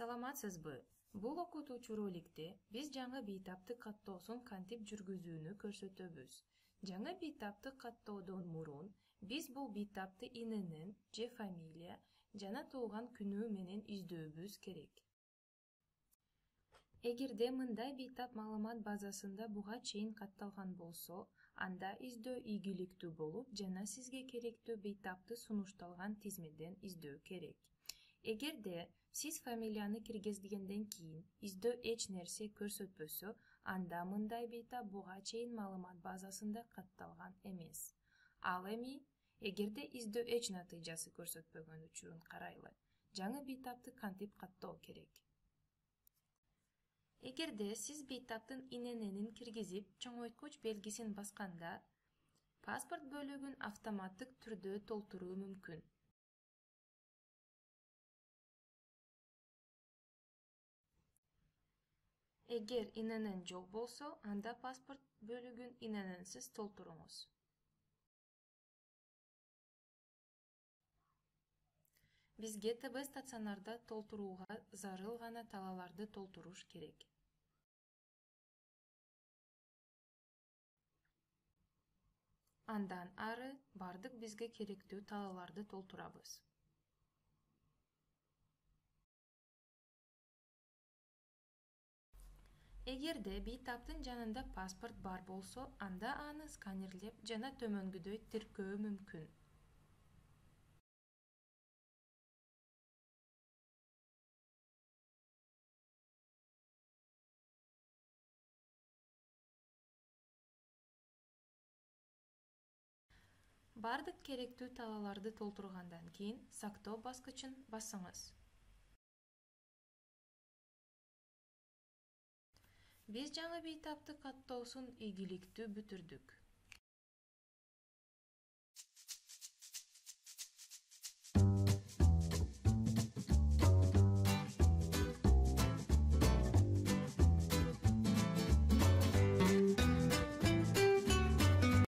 Саламатсызбы? Бул окутуучу роликте биз жаңы бейтапты каттоосун кантип жүргүзүүнү көрсөтөбүз. Жаңы бейтапты каттоодон мурун биз бул бейтапты иненин же фамилия жана туулган күнү менен издөбүз керек. Эгерде мындай бейтап маалымат базасында буга чейин катталган болсо, анда издөө ийгиликтүү болуп, жана сизге керектүү бейтапты сунушталган тизмеден издөө керек. Эгерде сиз фамилияны киргизгенден кийин издөө эч нерсе көрсөтпөсө, анда мындай бейтап буга чейин маалымат базасында катталган эмес. Ал эми, эгерде издөө эч натыйжасы көрсөтпөгөн учурун карайлы. Жаңы бейтапты кантип каттоо керек? Эгерде сиз бейтаптын инененин киргизип, чоңойткуч белгисин басканда, паспорт бөлүгүн автоматтык түрдө толтуруу мүмкүн. Эгер иненен жок болсо, анда паспорт бөлүгүн инененсиз толтуруңуз. Бизге ТБ стационарда толтурууга зарыл гана талааларды толтуруш керек. Андан ары бардык бизге керектүү талааларды толтурабыз. Эгерде бейтаптын жанында паспорт бар болсо, анда аны сканерлеп жана төмөнгүдөй тиркөө мүмкүн. Бардык керектүү талааларды толтургандан кийин сактоо баскычын басыңыз. Биз жаңы бейтапты каттоосун ийгиликтүү бүтүрдүк.